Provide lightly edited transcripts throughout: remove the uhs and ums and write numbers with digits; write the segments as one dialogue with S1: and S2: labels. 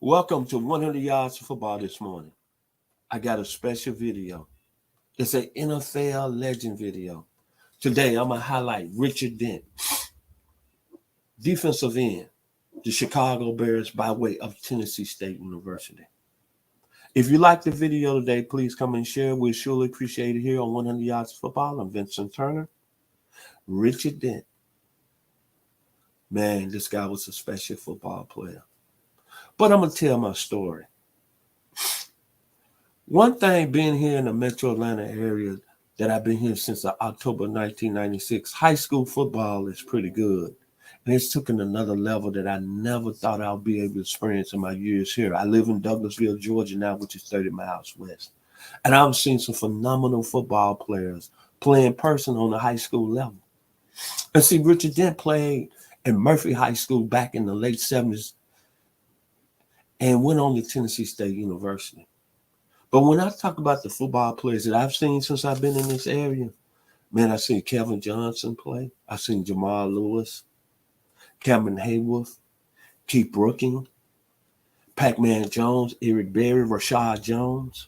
S1: Welcome to 100 Yards of Football this morning. I got a special video. It's an NFL legend video. Today, I'm going to highlight Richard Dent, defensive end, the Chicago Bears by way of Tennessee State University. If you like the video today, please come and share. We'll surely appreciate it here on 100 Yards of Football. I'm Vincent Turner. Richard Dent. Man, this guy was a special football player. But I'm going to tell my story. One thing being here in the metro Atlanta area that I've been here since October 1996, high school football is pretty good. And it's taken another level that I never thought I'd be able to experience in my years here. I live in Douglasville, Georgia now, which is 30 miles west. And I've seen some phenomenal football players play in person on the high school level. And see, Richard Dent played in Murphy High School back in the late 70s and went on to Tennessee State University. But when I talk about the football players that I've seen since I've been in this area, man, I've seen Kevin Johnson play. I've seen Jamal Lewis, Cameron Hayworth, Keith Brooking, Pac-Man Jones, Eric Berry, Rashad Jones,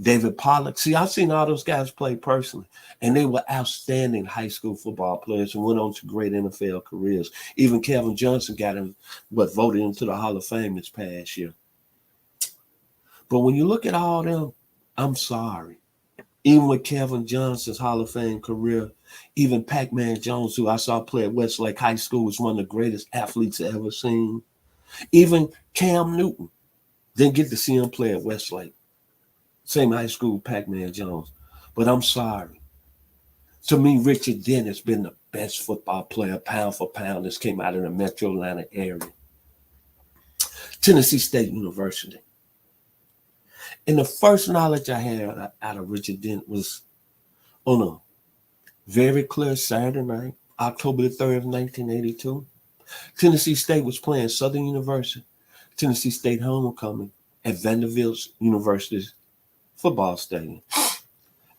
S1: David Pollock. See, I've seen all those guys play personally, and they were outstanding high school football players and went on to great NFL careers. Even Kevin Johnson got him, voted into the Hall of Fame this past year. But when you look at all them, I'm sorry. Even with Kevin Johnson's Hall of Fame career, even Pac-Man Jones, who I saw play at Westlake High School, was one of the greatest athletes I've ever seen. Even Cam Newton didn't get to see him play at Westlake. Same high school, Pac-Man Jones. But I'm sorry. To me, Richard Dent has been the best football player, pound for pound, that's came out of the metro Atlanta area. Tennessee State University. And the first knowledge I had out of Richard Dent was on a very clear Saturday night, October the 3rd of 1982. Tennessee State was playing Southern University, Tennessee State homecoming at Vanderbilt University's football stadium.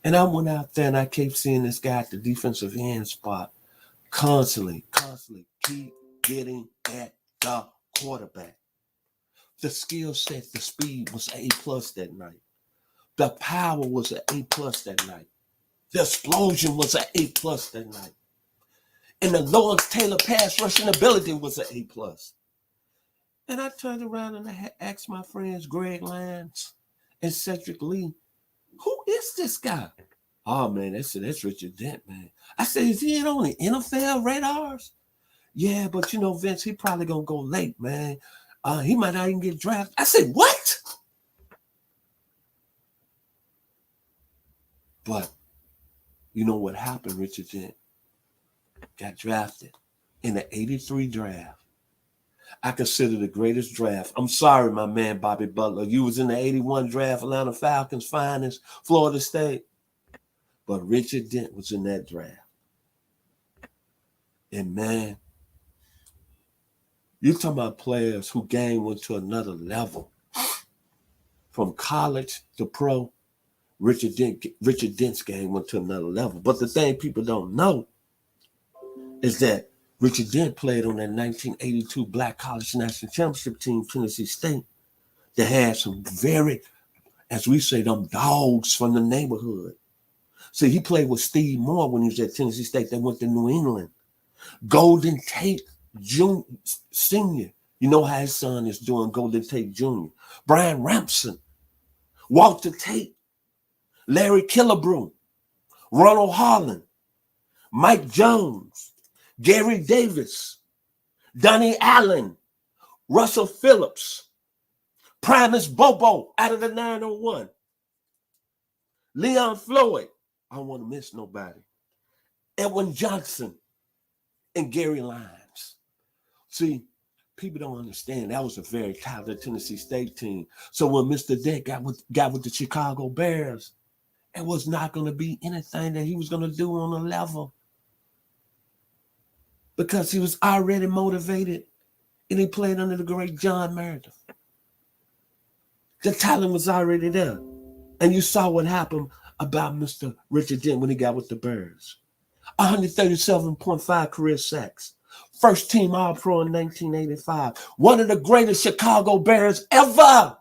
S1: And I went out there and I kept seeing this guy at the defensive end spot constantly keep getting at the quarterback. The skill set, the speed was A+ that night. The power was an A+ that night. The explosion was an A+ that night. And the Lawrence Taylor pass rushing ability was an A+. And I turned around and I asked my friends Greg Lyons and Cedric Lee, who is this guy? Oh, man, that's Richard Dent, man. I said, is he on the NFL radars? Yeah, but Vince, he probably going to go late, man. He might not even get drafted. I said, what? But you know what happened, Richard Dent? Got drafted in the 83 draft. I consider the greatest draft. I'm sorry, my man, Bobby Butler. You was in the 81 draft, Atlanta Falcons finest, Florida State. But Richard Dent was in that draft. And, man, you're talking about players who game went to another level. From college to pro, Richard Dent's game went to another level. But the thing people don't know is that Richard Dent played on that 1982 Black College National Championship team, Tennessee State, that had some very, as we say, them dogs from the neighborhood. See, he played with Steve Moore when he was at Tennessee State. They went to New England. Golden Tate Jr., Sr., you know how his son is doing, Golden Tate Jr. Brian Rampson, Walter Tate, Larry Killebrew, Ronald Harlan, Mike Jones, Gary Davis, Donnie Allen, Russell Phillips, Primus Bobo out of the 901, Leon Floyd, I don't want to miss nobody, Edwin Johnson, and Gary Lyons. See, people don't understand that was a very talented Tennessee State team. So when Mr. Dent got with the Chicago Bears, it was not going to be anything that he was going to do on a level, because he was already motivated and he played under the great John Meredith. The talent was already there. And you saw what happened about Mr. Richard Dent when he got with the Bears. 137.5 career sacks, First team All-Pro in 1985. One of the greatest Chicago Bears ever.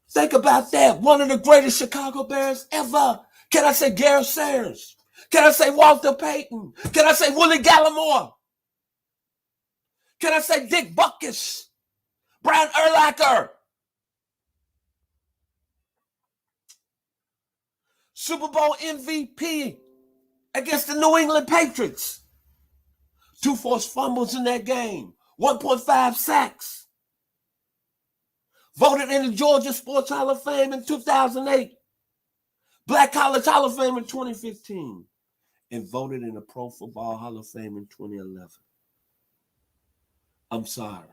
S1: Think about that. One of the greatest Chicago Bears ever. Can I say Gary Sayers? Can I say Walter Payton? Can I say Willie Gallimore? Can I say Dick Butkus? Brian Urlacher? Super Bowl MVP against the New England Patriots. 2 forced fumbles in that game. 1.5 sacks. Voted in the Georgia Sports Hall of Fame in 2008. Black College Hall of Fame in 2015. And voted in the Pro Football Hall of Fame in 2011. I'm sorry.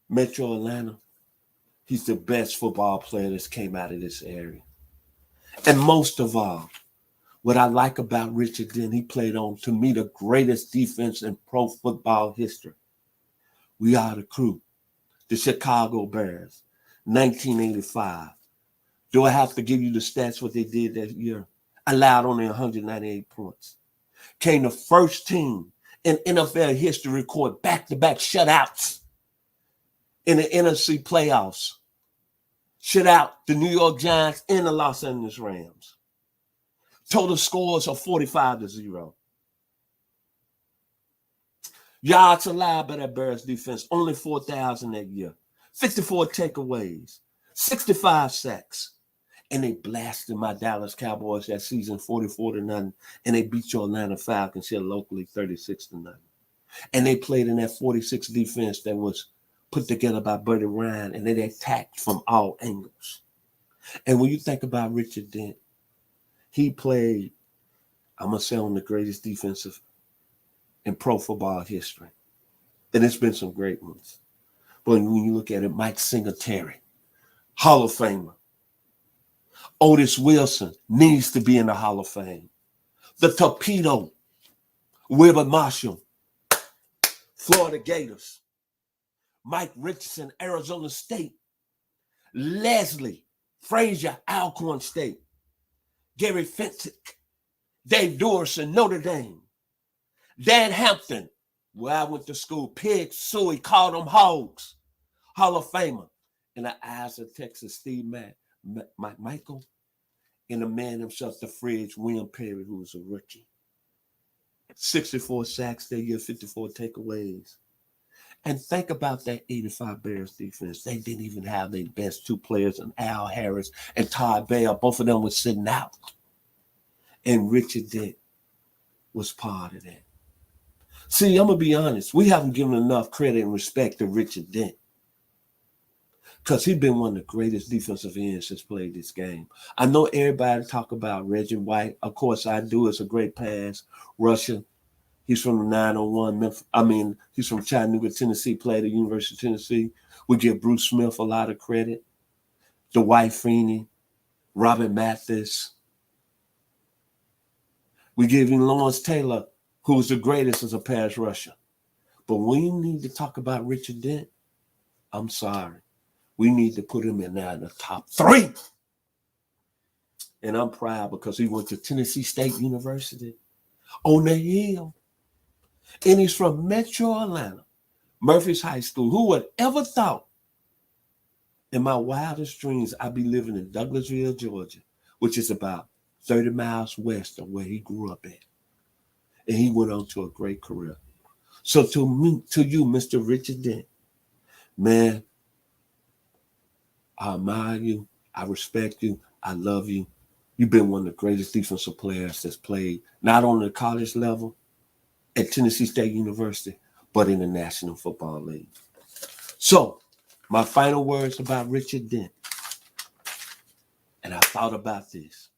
S1: Metro Atlanta, he's the best football player that's came out of this area. And most of all, what I like about Richard Dent, he played on, to me, the greatest defense in pro football history. We are the crew, the Chicago Bears, 1985. Do I have to give you the stats, what they did that year? Allowed only 198 points. Came the first team in NFL history to record back-to-back shutouts in the NFC playoffs. Shut out the New York Giants and the Los Angeles Rams. Total scores of 45-0. Yards allowed by that Bears defense, only 4,000 that year. 54 takeaways, 65 sacks. And they blasted my Dallas Cowboys that season 44-0. And they beat your Atlanta Falcons here locally 36-0. And they played in that 46 defense that was put together by Buddy Ryan, and they attacked from all angles. And when you think about Richard Dent, he played, I'm going to say, on the greatest defensive in pro football history. And it's been some great ones. But when you look at it, Mike Singletary, Hall of Famer. Otis Wilson needs to be in the Hall of Fame. The Torpedo, Wilbur Marshall, Florida Gators. Mike Richardson, Arizona State. Leslie Frazier, Alcorn State. Gary Fenwick, Dave Dorson, Notre Dame. Dan Hampton, where I went to school. Pig Suey, called them hogs. Hall of Famer. In the eyes of Texas, Steve Michael. And the man himself, the fridge, William Perry, who was a rookie. 64 sacks that year, 54 takeaways. And think about that 85 Bears defense. They didn't even have their best 2 players, and Al Harris and Todd Bell. Both of them were sitting out. And Richard Dent was part of that. See, I'm going to be honest. We haven't given enough credit and respect to Richard Dent, because he's been one of the greatest defensive ends that's played this game. I know everybody talk about Reggie White. Of course, I do. It's a great pass rusher. He's from the 901. He's from Chattanooga, Tennessee, played at the University of Tennessee. We give Bruce Smith a lot of credit. Dwight Freeney, Robert Mathis. We give him Lawrence Taylor, who was the greatest as a pass rusher. But when you need to talk about Richard Dent, I'm sorry. We need to put him in there in the top 3. And I'm proud because he went to Tennessee State University on the hill. And he's from Metro Atlanta, Murphy's High School. Who would ever thought in my wildest dreams I'd be living in Douglasville, Georgia, which is about 30 miles west of where he grew up at. And he went on to a great career. So to you, Mr. Richard Dent, man, I admire you. I respect you. I love you. You've been one of the greatest defensive players that's played not on the college level at Tennessee State University, but in the National Football League. So, my final words about Richard Dent. And I thought about this.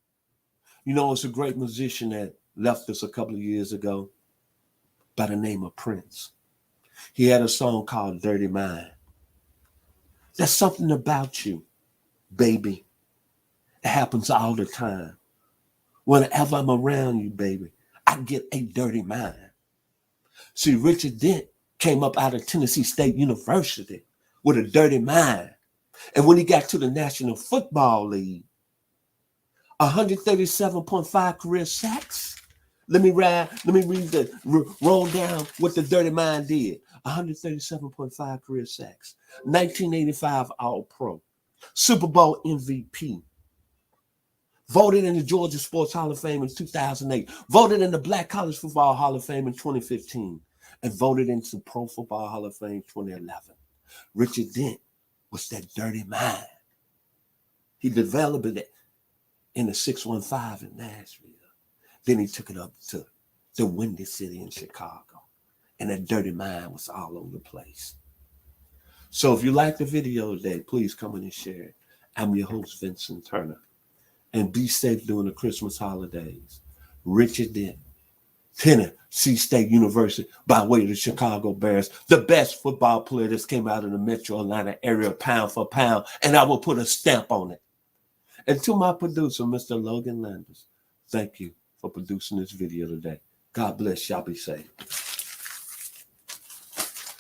S1: You know, it's a great musician that left us a couple of years ago by the name of Prince. He had a song called Dirty Mind. There's something about you, baby. It happens all the time. Whenever I'm around you, baby, I get a dirty mind. See, Richard Dent came up out of Tennessee State University with a dirty mind. And when he got to the National Football League, 137.5 career sacks, Let me read roll down what the Dirty Mind did. 137.5 career sacks, 1985 All-Pro, Super Bowl MVP, voted in the Georgia Sports Hall of Fame in 2008, voted in the Black College Football Hall of Fame in 2015, and voted into Pro Football Hall of Fame 2011. Richard Dent was that dirty mind. He developed it in the 615 in Nashville. Then he took it up to the Windy City in Chicago. And that dirty mind was all over the place. So if you like the video today, please come in and share it. I'm your host, Vincent Turner. And be safe during the Christmas holidays. Richard Dent, Tennessee State University, by way of the Chicago Bears, the best football player that came out of the metro Atlanta area, pound for pound, and I will put a stamp on it. And to my producer, Mr. Logan Landers, thank you for producing this video today. God bless. Y'all be safe.